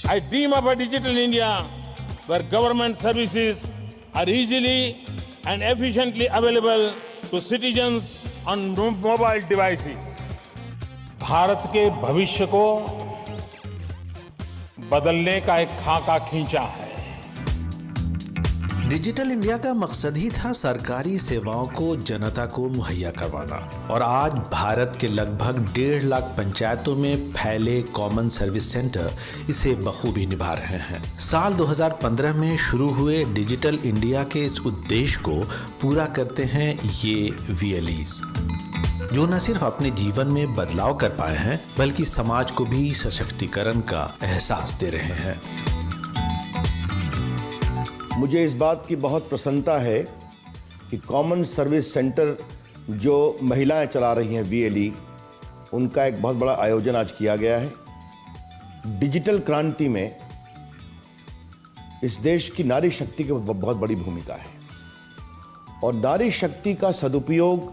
I dream of a digital India where government services are easily and efficiently available to citizens on mobile devices. Bharat के भविष्य को बदलने का एक खाका खींचा है। डिजिटल इंडिया का मकसद ही था सरकारी सेवाओं को जनता को मुहैया करवाना और आज भारत के लगभग 1.5 लाख पंचायतों में फैले कॉमन सर्विस सेंटर इसे बखूबी निभा रहे हैं। साल 2015 में शुरू हुए डिजिटल इंडिया के इस उद्देश्य को पूरा करते हैं ये VLEs, जो न सिर्फ अपने जीवन में बदलाव कर पाए हैं बल्कि समाज को भी सशक्तिकरण का एहसास दे रहे हैं। मुझे इस बात की बहुत प्रसन्नता है कि कॉमन सर्विस सेंटर जो महिलाएं चला रही हैं VLE, उनका एक बहुत बड़ा आयोजन आज किया गया है। डिजिटल क्रांति में इस देश की नारी शक्ति की बहुत बड़ी भूमिका है और नारी शक्ति का सदुपयोग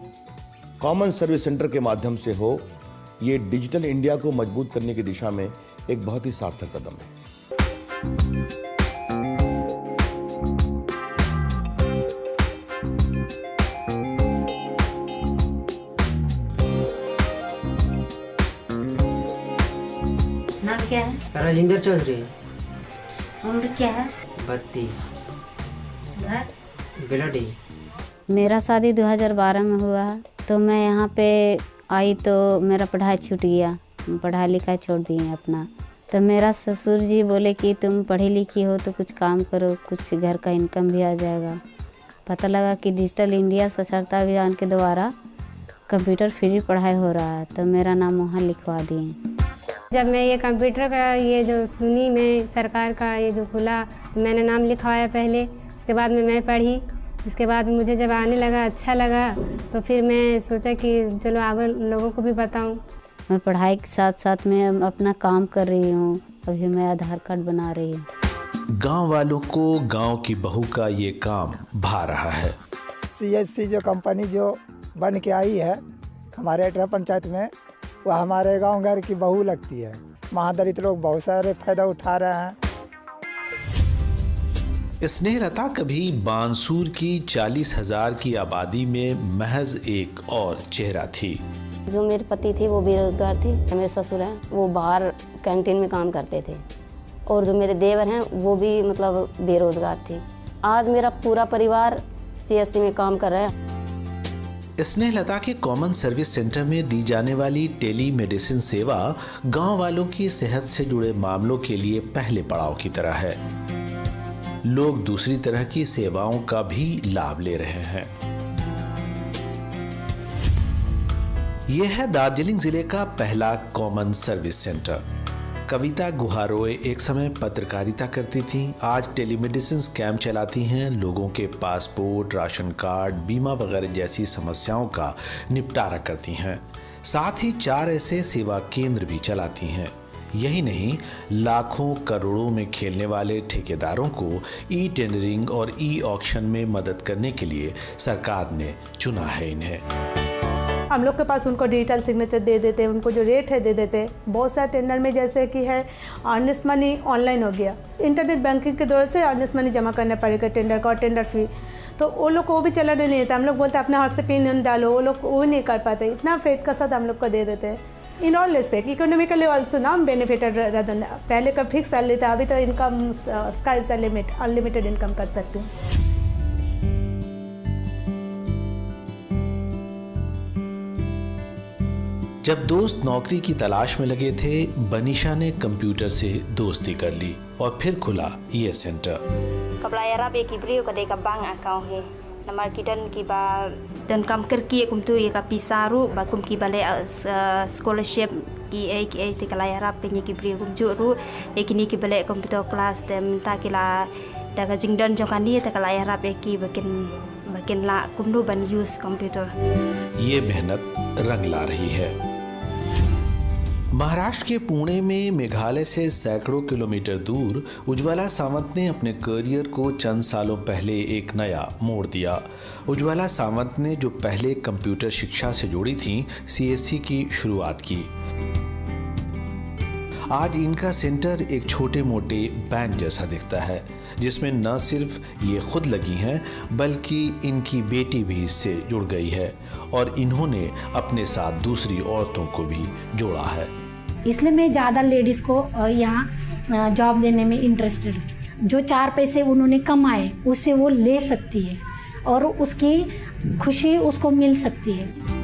कॉमन सर्विस सेंटर के माध्यम से हो, ये डिजिटल इंडिया को मजबूत करने की दिशा में एक बहुत ही सार्थक कदम है। नाम क्या है? राजेंद्र चौधरी। उम्र क्या है? 32। घर? बेलाडी। मेरा शादी 2012 में हुआ, तो मैं यहाँ पे आई तो मेरा पढ़ाई छूट गया, पढ़ाई लिखाई छोड़ दिए अपना। तो मेरा ससुर जी बोले कि तुम पढ़ी लिखी हो तो कुछ काम करो, कुछ घर का इनकम भी आ जाएगा। पता लगा कि डिजिटल इंडिया साक्षरता अभियान के द्वारा कंप्यूटर फ्री पढ़ाई हो रहा है, तो मेरा नाम वहाँ लिखवा दिए। जब मैं ये कंप्यूटर का ये जो सुनी, मैं सरकार का ये जो खुला, तो मैंने नाम लिखवाया पहले। उसके बाद में मैं पढ़ी, उसके बाद मुझे जब आने लगा अच्छा लगा, तो फिर मैं सोचा कि चलो आगे लोगों को भी बताऊं। मैं पढ़ाई के साथ साथ में अपना काम कर रही हूँ। अभी मैं आधार कार्ड बना रही हूँ। गांव वालों को गांव की बहू का ये काम भा रहा है। CSC जो कंपनी जो बन के आई है हमारे अटरा पंचायत में, वह हमारे गांव घर की बहू लगती है। महादलित लोग बहुत सारे फायदा उठा रहे हैं। स्नेहलता कभी बानसूर की 40,000 की आबादी में महज एक और चेहरा थी। जो मेरे पति थे वो बेरोजगार थे, मेरे ससुर हैं वो बाहर कैंटीन में काम करते थे, और जो मेरे देवर हैं वो भी मतलब बेरोजगार थे। आज मेरा पूरा परिवार CSC में काम कर रहा है। स्नेहलता के कॉमन सर्विस सेंटर में दी जाने वाली टेली मेडिसिन सेवा गांव वालों की सेहत से जुड़े मामलों के लिए पहले पड़ाव की तरह है। लोग दूसरी तरह की सेवाओं का भी लाभ ले रहे हैं। यह है दार्जिलिंग जिले का पहला कॉमन सर्विस सेंटर। कविता गुहारोए एक समय पत्रकारिता करती थीं, आज टेलीमेडिसिन कैंप चलाती हैं, लोगों के पासपोर्ट, राशन कार्ड, बीमा वगैरह जैसी समस्याओं का निपटारा करती हैं। साथ ही 4 ऐसे सेवा केंद्र भी चलाती हैं। यही नहीं, लाखों करोड़ों में खेलने वाले ठेकेदारों को ई-टेंडरिंग और ई-ऑक्शन में मदद करने के लिए सरकार ने चुना है इन्हें। हम लोग के पास उनको डिजिटल सिग्नेचर दे देते, उनको जो रेट है दे देते। बहुत सारे टेंडर में जैसे कि है अर्नेस्ट मनी ऑनलाइन हो गया, इंटरनेट बैंकिंग के दौर से अर्नेस्ट मनी जमा करना पड़ेगा टेंडर का और टेंडर फी, तो वो लोग को वो भी चलाने नहीं आता। हम लोग बोलते अपने हाथ से पिन डालो, वो लोग वो नहीं कर पाते। इतना फेथ का साथ हम लोग को दे देते हैं। In all respect economically also ना बेनिफिटेड। पहले का फिक्स सैलरी था, अभी तो income sky is the limit, unlimited income कर सकती हूँ। जब दोस्त नौकरी की तलाश में लगे थे, बनीशा ने कंप्यूटर से दोस्ती कर ली और फिर खुला ये centre. Namar kita kiba dan kam kerki kum tu ye ka pisaru ba kum ki bale scholarship ki e te kala yarap ke ki bri kum juru e kini ki bale computer class tem ta kila da ka jingdan jokan ni te kala yarap e ki bakin la kum nu ban use computer। ये मेहनत रंग ला रही है। महाराष्ट्र के पुणे में मेघालय से सैकड़ों kilometre दूर उज्ज्वला सावंत ने अपने करियर को चंद सालों पहले एक नया मोड़ दिया। उज्ज्वला सावंत ने जो पहले कंप्यूटर शिक्षा से जुड़ी थी, CSC की शुरुआत की। आज इनका सेंटर एक छोटे मोटे बैंक जैसा दिखता है, जिसमें न सिर्फ ये खुद लगी हैं बल्कि इनकी बेटी भी इससे जुड़ गई है और इन्होंने अपने साथ दूसरी औरतों को भी जोड़ा है। इसलिए मैं ज़्यादा लेडीज़ को यहाँ जॉब देने में इंटरेस्टेड हूँ। जो 4 पैसे उन्होंने कमाए उससे वो ले सकती है और उसकी खुशी उसको मिल सकती है।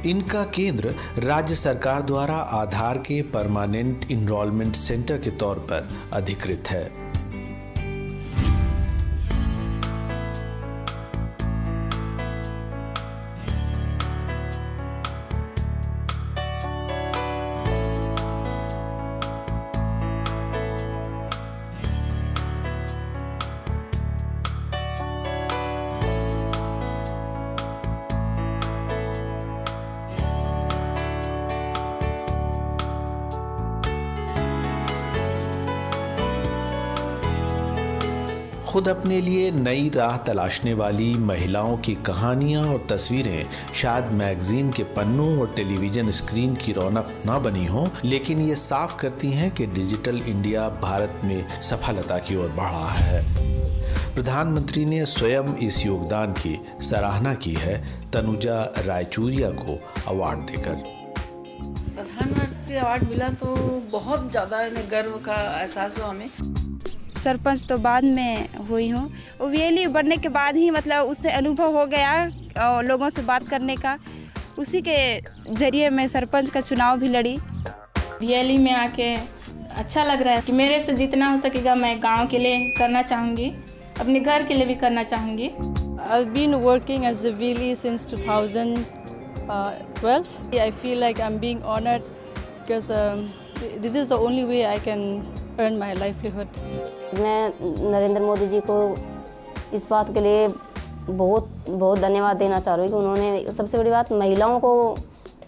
इनका केंद्र राज्य सरकार द्वारा आधार के परमानेंट इनरोलमेंट सेंटर के तौर पर अधिकृत है। खुद अपने लिए नई राह तलाशने वाली महिलाओं की कहानियां और तस्वीरें शायद मैगजीन के पन्नों और टेलीविजन स्क्रीन की रौनक ना बनी हो, लेकिन ये साफ करती हैं कि डिजिटल इंडिया भारत में सफलता की ओर बढ़ रहा है। प्रधानमंत्री ने स्वयं इस योगदान की सराहना की है तनुजा रायचूरिया को अवार्ड देकर। प्रधानमंत्री अवार्ड मिला तो बहुत ज़्यादा गर्व का एहसास हुआ हमें। सरपंच तो बाद में हुई हूँ। वीएलई बनने के बाद ही मतलब उससे अनुभव हो गया लोगों से बात करने का, उसी के जरिए मैं सरपंच का चुनाव भी लड़ी। वीएलई में आके अच्छा लग रहा है कि मेरे से जितना हो सकेगा मैं गांव के लिए करना चाहूँगी, अपने घर के लिए भी करना चाहूँगी। I've been working as a VLE since 2012. I feel like I'm being honored because this is the only way I can earn my livelihood. मैं नरेंद्र मोदी जी को इस बात के लिए बहुत बहुत धन्यवाद देना चाह रही हूँ कि उन्होंने सबसे बड़ी बात महिलाओं को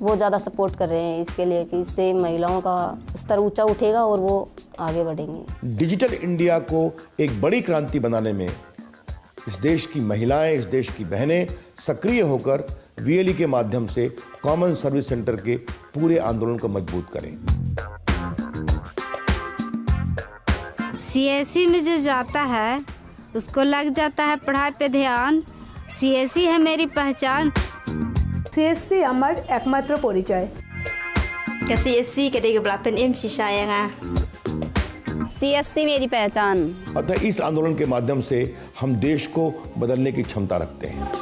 बहुत ज़्यादा सपोर्ट कर रहे हैं इसके लिए कि इससे महिलाओं का स्तर ऊंचा उठेगा और वो आगे बढ़ेंगी। डिजिटल इंडिया को एक बड़ी क्रांति बनाने में इस देश की महिलाएं, इस देश की बहनें सक्रिय होकर वीएलई के माध्यम से कॉमन सर्विस सेंटर के पूरे आंदोलन को मजबूत करें। सीएससी में जो जाता है उसको लग जाता है पढ़ाई पे ध्यान। सीएससी है मेरी पहचान। सीएससी আমার একমাত্র পরিচয়। सीएससी के देगा बलापन एम शिशाएगा। सीएससी मेरी पहचान। अतः इस आंदोलन के माध्यम से हम देश को बदलने की क्षमता रखते हैं।